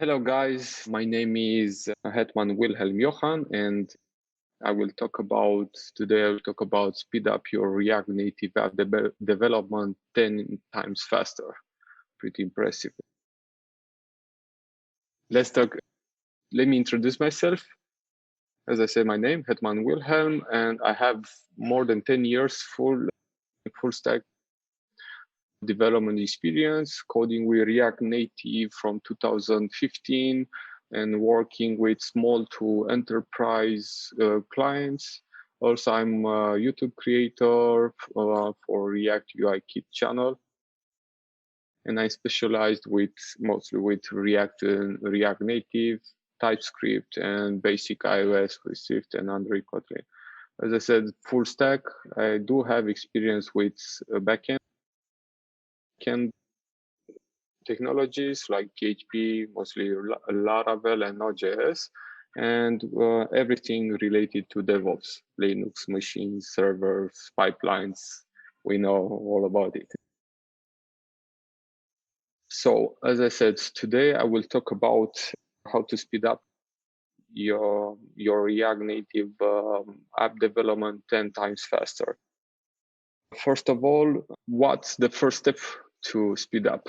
Hello guys, my name is Hetmann Wilhelm Johann, and I will talk about speed up your React Native app development 10 times faster. Pretty impressive. Let me introduce myself. As I said, my name Hetmann Wilhelm, and I have more than 10 years full stack development experience, coding with React Native from 2015 and working with small to enterprise clients. Also, I'm a YouTube creator for React UI Kit channel. And I specialized mostly with React Native, TypeScript, and basic iOS with Swift and Android Kotlin. As I said, full stack. I do have experience with backend technologies like PHP, mostly Laravel and node.js, and everything related to DevOps, Linux machines, servers, pipelines. We know all about it. So as I said, today I will talk about how to speed up your React Native app development 10 times faster. First of all, what's the first step to speed up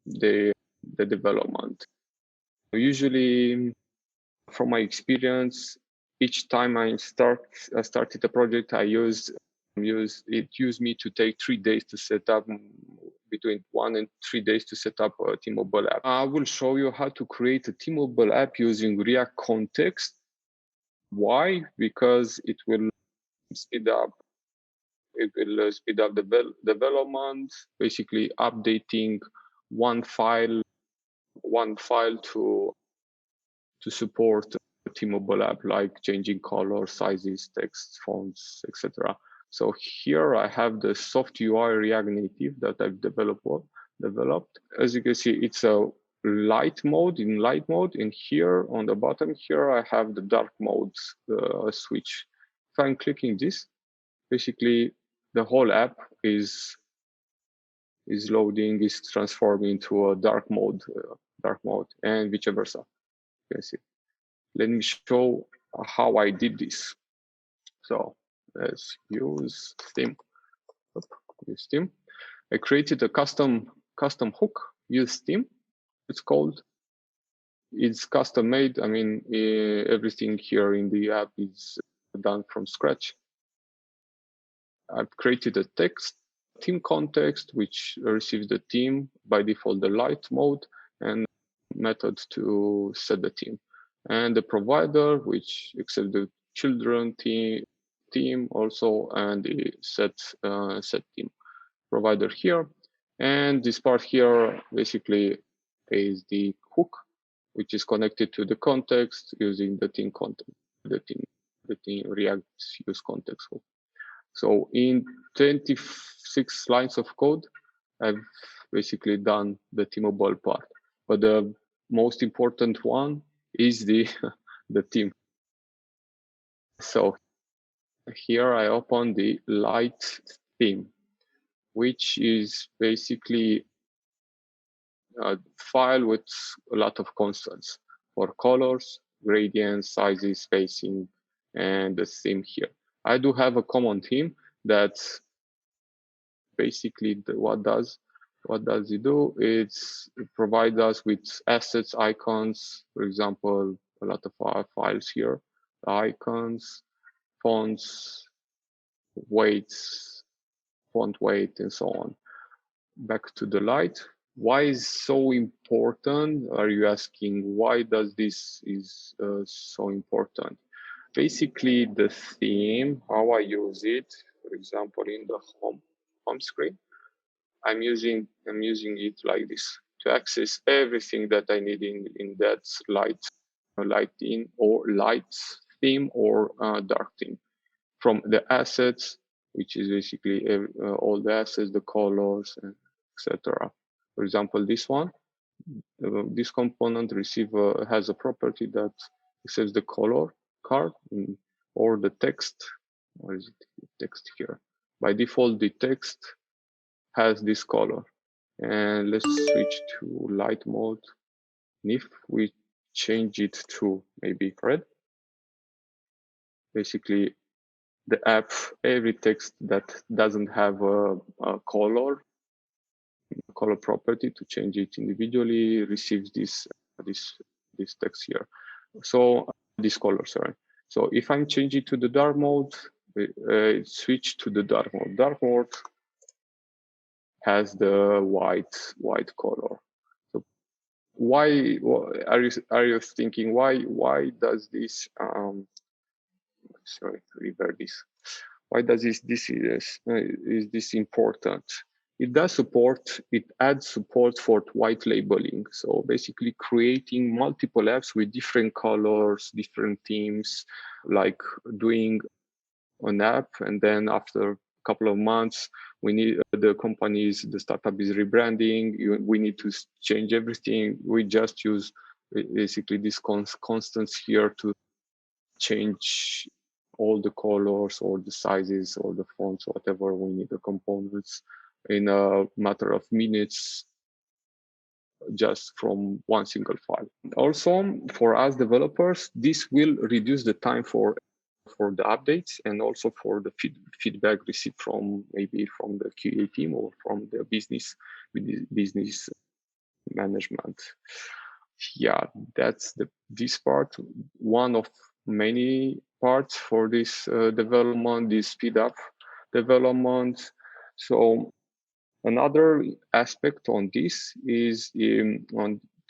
the development? Usually, from my experience, each time I started a project, it used me to take 3 days to set up, between 1 and 3 days to set up a themable app. I will show you how to create a themable app using React context. Why? Because it will speed up development, basically updating one file to support a themable app, like changing color, sizes, text, fonts, etc. So here I have the soft UI React Native that I've developed. As you can see, it's a light mode. And here on the bottom here, I have the dark mode switch. If I'm clicking this, basically the whole app is loading, is transforming into a dark mode, and vice versa. You can see. Let me show how I did this. So let's use theme. Use theme. I created a custom hook. Use theme. It's called. It's custom made. I mean, everything here in the app is done from scratch. I've created a text theme context, which receives the theme by default, the light mode, and method to set the theme. And the provider, which accepts the children theme also, and the set theme provider here. And this part here basically is the hook, which is connected to the context using the theme content, the theme React use context hook. So in 26 lines of code, I've basically done the themable part. But the most important one is the theme. So here I open the light theme, which is basically a file with a lot of constants for colors, gradients, sizes, spacing, and the theme here. I do have a common theme that basically what does it do? It provides us with assets, icons, for example, a lot of our files here, icons, fonts, weights, font weight, and so on. Back to the light. Why is so important? Are you asking why does this is so important? Basically, the theme, how I use it, for example, in the home screen, I'm using it like this to access everything that I need in that light theme or dark theme, from the assets, which is basically all the assets, the colors, etc. For example, this one, this component has a property that accepts the color card or the text. Or is it text here? By default, the text has this color. And let's switch to light mode. And if we change it to maybe red, basically the app, every text that doesn't have a color property to change it individually receives this text here. So this color, sorry. So if I'm changing to the dark mode, switch to the dark mode. Dark mode has the white color. So why are you thinking why does this sorry, revert this. Why does this is this important? It does support, it adds support for white labeling. So basically creating multiple apps with different colors, different themes, like doing an app and then after a couple of months, we need the startup is rebranding, we need to change everything. We just use basically this constants here to change all the colors or the sizes or the fonts, whatever we need, the components in a matter of minutes, just from one single file. Also, for us developers, this will reduce the time for the updates and also for the feedback received from maybe from the QA team or from the business management. Yeah, that's this part, one of many parts for this development, this speed up development. So another aspect on this is to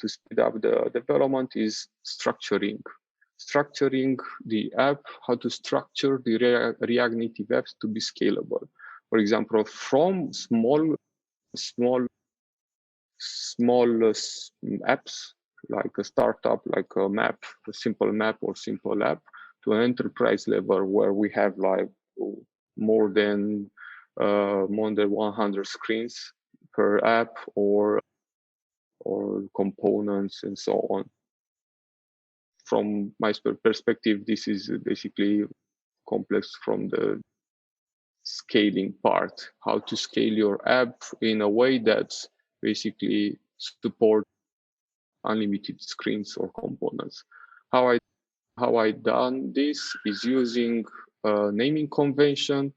speed up the development is structuring the app, how to structure the React Native apps to be scalable. For example, from small apps like a startup, like a map, a simple map or simple app, to an enterprise level where we have like more than 100 screens per app or components and so on. From my perspective, this is basically complex from the scaling part, how to scale your app in a way that basically support unlimited screens or components. How I done this is using a naming convention,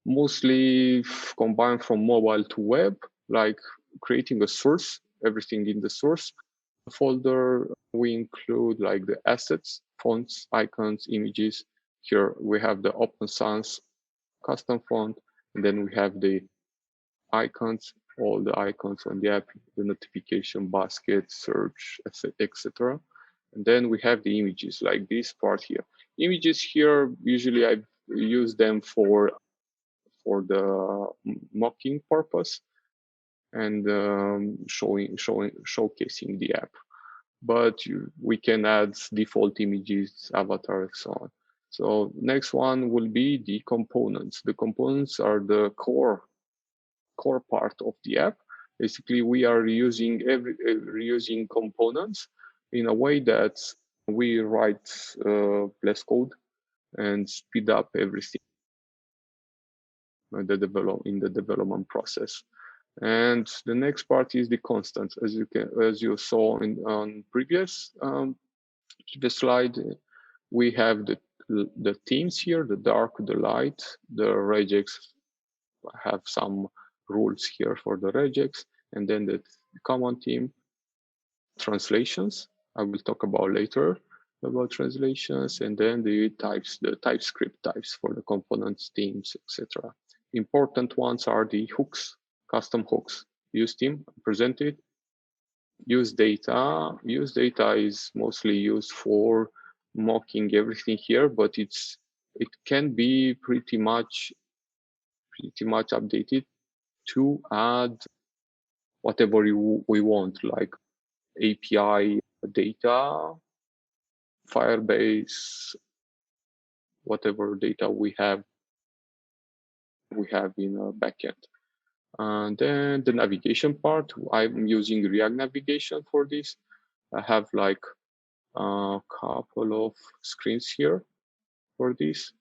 mostly combined from mobile to web, like creating a source, everything in the source folder. We include like the assets, fonts, icons, images. Here we have the Open Sans custom font, and then we have the icons, all the icons on the app, the notification basket, search, etc. And then we have the images, like this part here. Images here, usually I use them for the mocking purpose and showcasing the app. But we can add default images, avatar, and so on. So next one will be the components. The components are the core part of the app. Basically, we are reusing components in a way that we write less code and speed up everything in the development process. And the next part is the constants. As you saw on previous slide, we have the themes here: the dark, the light, the regex. Have some rules here for the regex, and then the common theme. Translations, I will talk about later about translations, and then the types, the TypeScript types for the components, themes, etc. Important ones are the hooks, custom hooks. Use theme, presented. Use data. Use data is mostly used for mocking everything here, but it can be pretty much updated to add whatever we want, like API data, Firebase, whatever data we have in a backend. And then the navigation part, I'm using React navigation for this. I have like a couple of screens here for this.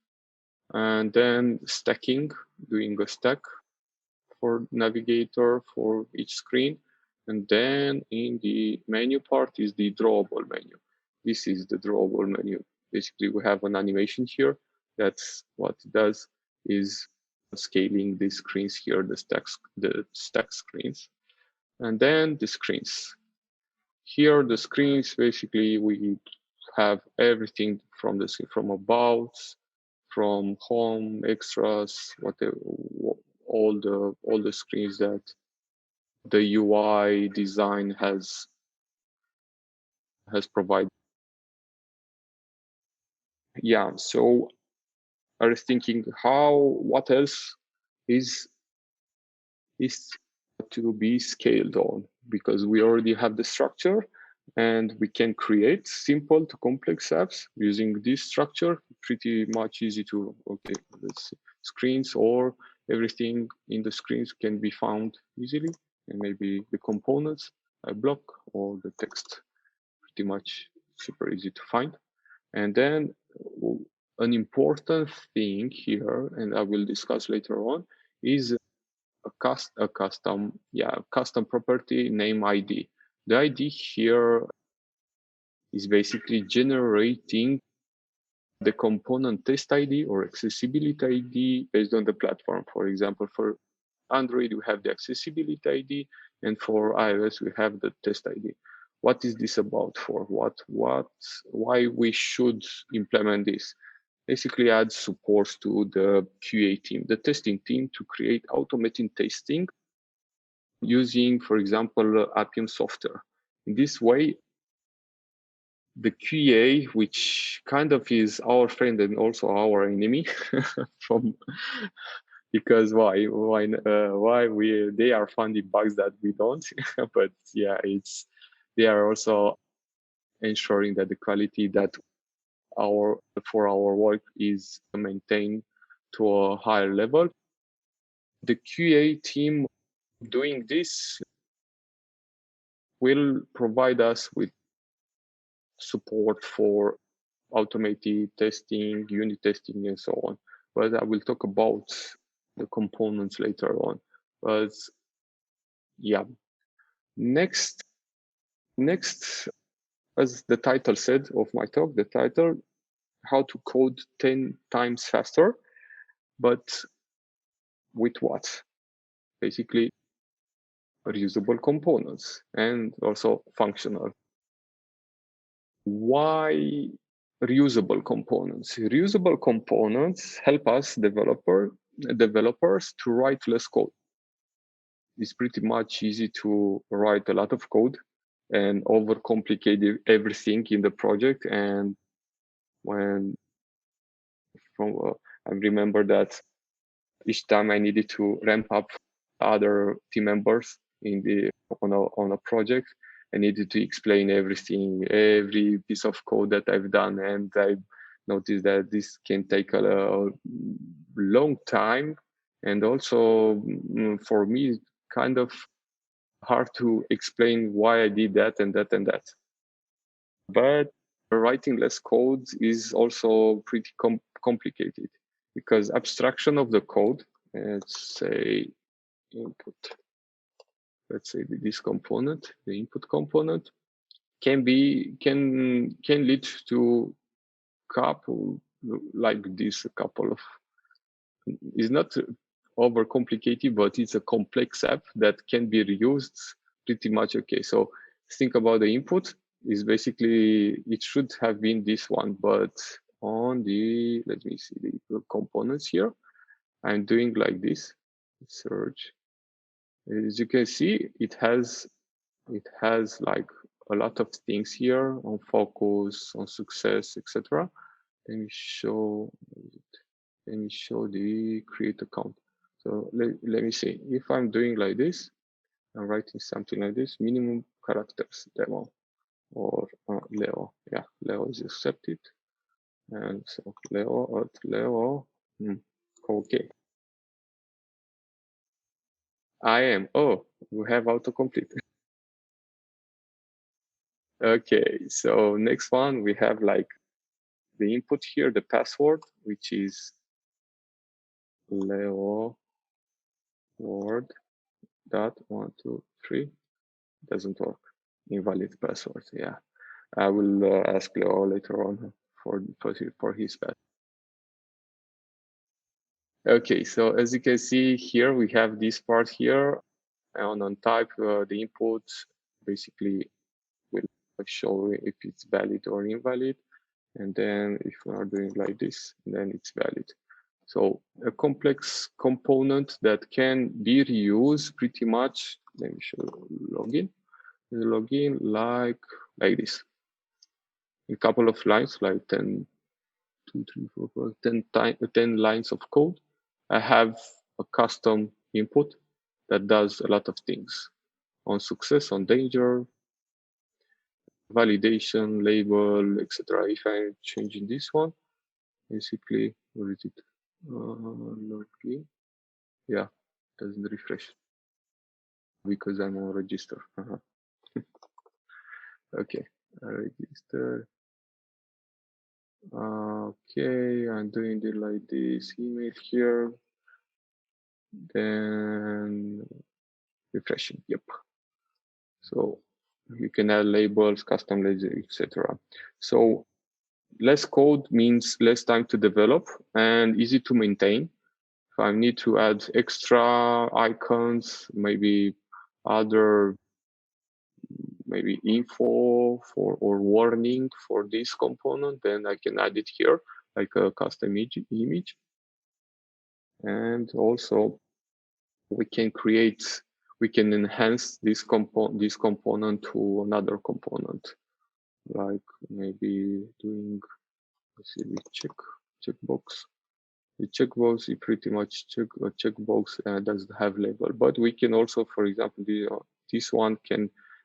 And then stacking, doing a stack for navigator for each screen. And then in the menu part is the drawable menu. This is the drawable menu. Basically, we have an animation here. That's what it does, is scaling the screens here, the stack screens. And then the screens. Here, the screens, basically, we have everything from about, from home, extras, whatever, all the screens that the UI design has provided. Yeah, so I was thinking what else is to be scaled on, because we already have the structure and we can create simple to complex apps using this structure. Pretty much easy to, okay, let's see, screens, or everything in the screens can be found easily, and maybe the components, a block, or the text, pretty much super easy to find. And then an important thing here, and I will discuss later on, is a custom property name ID. The ID here is basically generating the component test ID or accessibility ID based on the platform. For example, for Android, we have the accessibility ID, and for iOS, we have the test ID. What is this about? For why we should implement this? Basically add support to the QA team, the testing team, to create automated testing using, for example, Appium software. In this way, the QA, which kind of is our friend and also our enemy, from because why they are finding bugs that we don't, but yeah, they are also ensuring that the quality that for our work is maintained to a higher level. The QA team doing this will provide us with support for automated testing, unit testing, and so on. But I will talk about the components later on. But yeah, next, as the title said of my talk, the title, how to code 10 times faster, but with what? Basically, reusable components and also functional. Why reusable components? Reusable components help us developers to write less code. It's pretty much easy to write a lot of code and overcomplicate everything in the project. And when I remember that each time I needed to ramp up other team members on a project, I needed to explain everything, every piece of code that I've done, and I noticed that this can take a long time, and also for me, kind of hard to explain why I did that and that and that. But writing less code is also pretty complicated, because abstraction of the code, let's say input, let's say this component, the input component, can lead to couple like this, a couple of, is not overcomplicated, but it's a complex app that can be reused pretty much. Okay, so think about the input is basically, it should have been this one, but on the, let me see the components here, I'm doing like this, search. As you can see, it has like a lot of things here on focus, on success, etc. Let me show the create account. So let me see, if I'm doing like this, I'm writing something like this, minimum characters demo, or Leo. Yeah, Leo is accepted. And so Leo, okay. I am, oh, we have autocomplete. Okay, so next one, we have like the input here, the password, which is Leo word dot 1 2 3. doesn't work. Invalid password. Yeah, I will ask Leo later on for his password. Okay, so as you can see here, we have this part here, and on type, the input basically will show if it's valid or invalid. And then if we are doing like this, then it's valid. So a complex component that can be reused pretty much. Let me show login. Login like this. A couple of lines, like 10, 2, 3, 4, 5, 10 lines of code. I have a custom input that does a lot of things on success, on danger, validation, label, etc. If I'm changing this one, basically, where is it? Login. Yeah, doesn't refresh because I'm on register. Okay, register. Okay, I'm doing it like this email here. Then refreshing. Yep. So you can add labels, custom labels, etc. So less code means less time to develop and easy to maintain. If I need to add extra icons, maybe other info for or warning for this component, then I can add it here like a custom image. And also we can enhance this component to another component, like maybe doing, let's see, checkbox. The checkbox is pretty much a checkbox doesn't have label, but we can also, for example, this one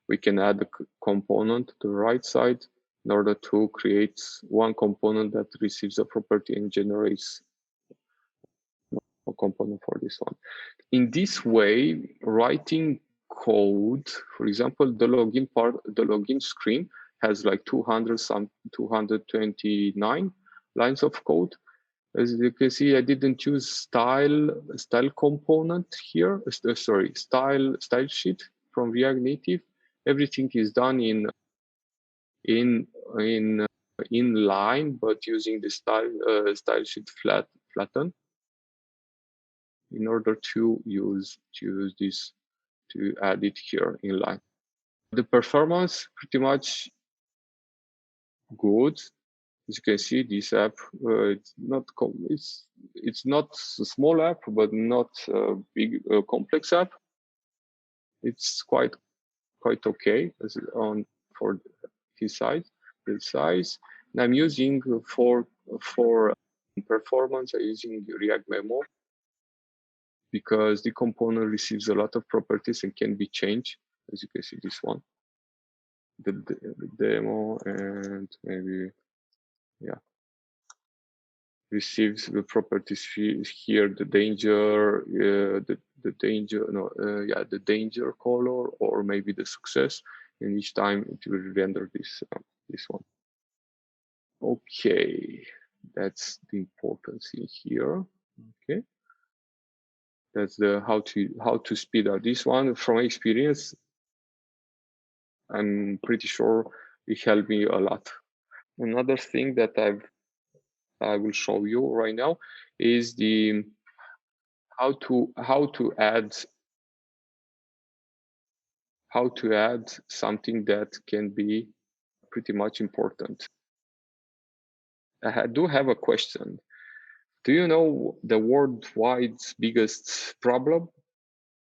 we can add a component to the right side in order to create one component that receives a property and generates a component for this one. In this way, writing code, for example, the login screen has like 229 lines of code. As you can see, I didn't use style component here. Style sheet from React Native. Everything is done in line, but using the style sheet flatten in order to use this to add it here in line. The performance pretty much good. As you can see, this app it's not a small app, but not a big complex app. It's quite okay on for his size. And I'm using for performance. I'm using React Memo because the component receives a lot of properties and can be changed. As you can see, this one, the demo, and maybe receives the properties here, the danger, the danger color, or maybe the success, and each time it will render this one. Okay, that's the importance in here. Okay, that's the how to speed up this one. From experience, I'm pretty sure it helped me a lot. Another thing that I will show you right now is the how to add something that can be pretty much important. I do have a question. Do you know the worldwide biggest problem?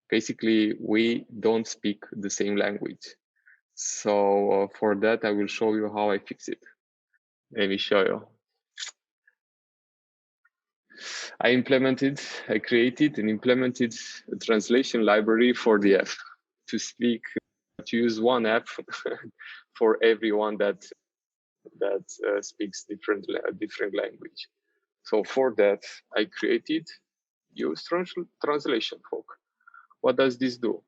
Basically, we don't speak the same language. So for that, I will show you how I fix it. Let me show you. I created and implemented a translation library for the app to use one app for everyone that speaks different language. So for that, I created use translation hook. What does this do?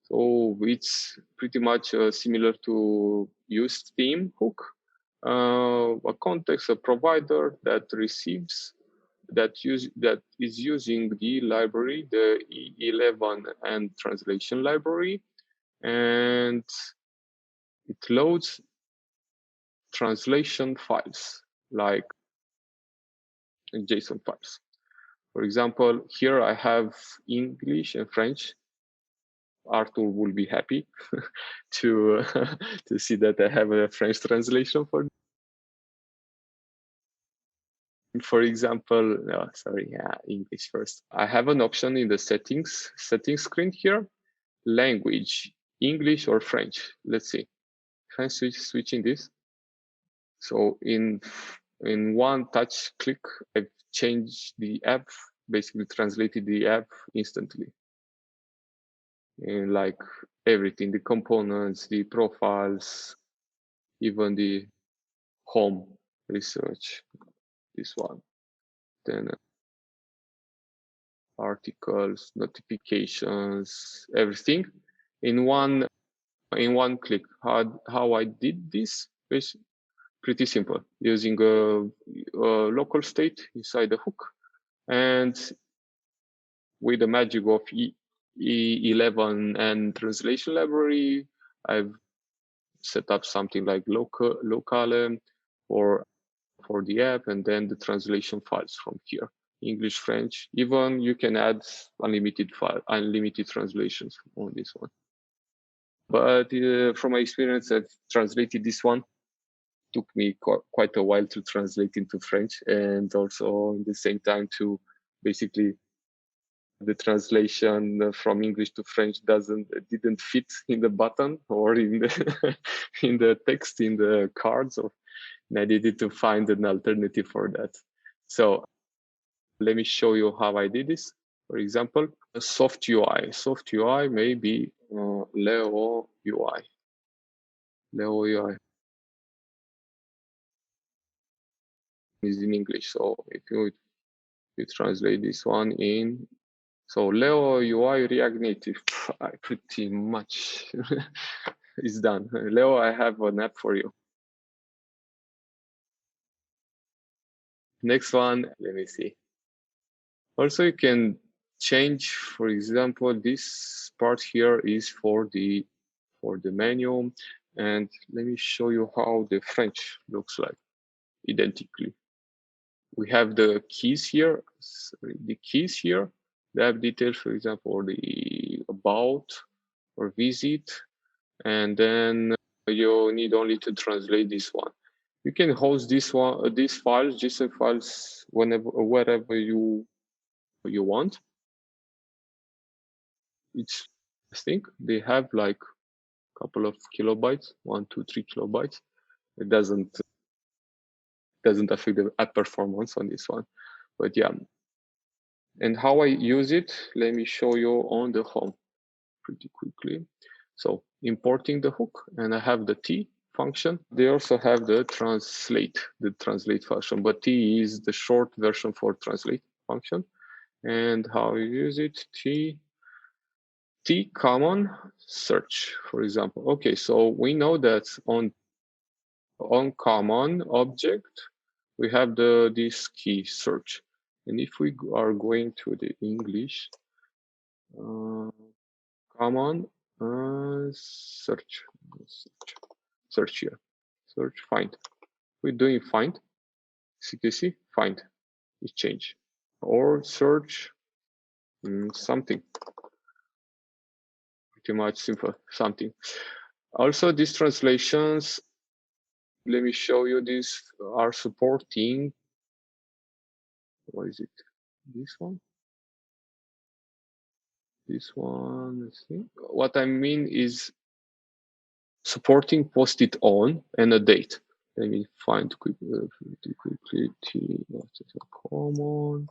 So it's pretty much similar to use theme hook. A context, a provider that is using the library, the E11 and translation library, and it loads translation files like JSON files. For example, here I have English and French. Arthur will be happy to to see that I have a French translation for. For example, no, sorry, English first. I have an option in the settings screen here, language, English or French. Let's see. Can I switching this? So in one touch click, I've changed the app, basically translated the app instantly. And like everything, the components, the profiles, even the home research, this one. Then articles, notifications, everything in one click. How I did this is pretty simple, using a local state inside the hook, and with the magic of E11 and translation library, I've set up something like locale for the app, and then the translation files from here. English, French, even you can add unlimited translations on this one. But from my experience, I've translated this one. Took me quite a while to translate into French, and also at the same time to basically the translation from English to French didn't fit in the button or in the in the text in the cards, and I needed to find an alternative for that. So let me show you how I did this. For example, a soft UI. Soft UI may be Leo UI. Leo UI is in English. So if you translate this one in, so Leo UI React Native, pretty much is done. Leo, I have an app for you. Next one, let me see. Also, you can change, for example, this part here is for the menu, and let me show you how the French looks like identically. We have the keys here, the app details, for example, or the about or visit, and then you need only to translate this one. You can host these files, JSON files, wherever you want. I think they have like a couple of kilobytes, 1, 2, 3 kilobytes. It doesn't affect the app performance on this one, but yeah. And how I use it, let me show you on the home pretty quickly. So importing the hook, and I have the T function. They also have the translate function, but T is the short version for translate function. And how you use it, T common search, for example. Okay, so we know that on common object, we have this key search. And if we are going to the English, common search here, search find. We're doing find, CTC find is change, or search something. Pretty much simple something. Also, these translations, let me show you, these are supporting, what is it? This one? This one, let's see. What I mean is supporting post-it on and a date. Let me find quickly common,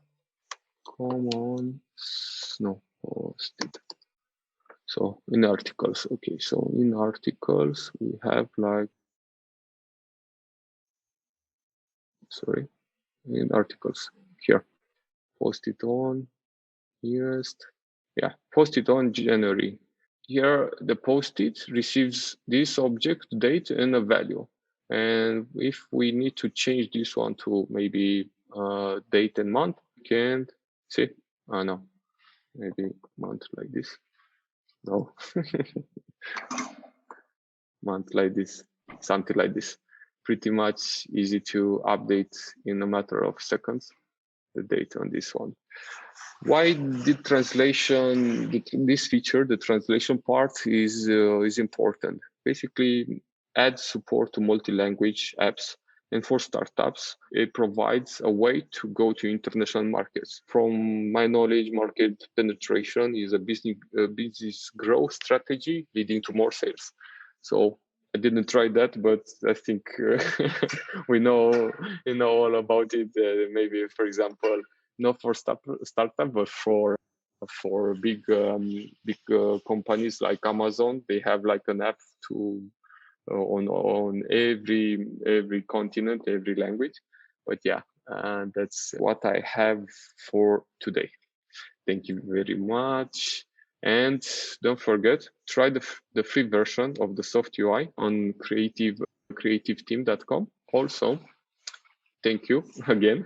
no, post-it. So in articles, okay. So in articles, we have like, sorry, in articles here, post-it on, newest, yeah, post-it on January. Here, the post-it receives this object, date, and a value. And if we need to change this one to maybe date and month, we can see, no, maybe month like this. No. Month like this, something like this. Pretty much easy to update in a matter of seconds, the date on this one. Why the translation, this feature, the translation part is important. Basically, add support to multi-language apps. And for startups, it provides a way to go to international markets. From my knowledge, market penetration is a business growth strategy leading to more sales. So I didn't try that, but I think we know all about it. Maybe, for example, not for startup, but for big companies like Amazon, they have like an app to on every continent, every language. But yeah, that's what I have for today. Thank you very much. And don't forget, try the free version of the soft UI on creativeteam.com. Also, thank you again.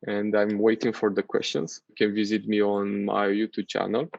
And I'm waiting for the questions. You can visit me on my YouTube channel.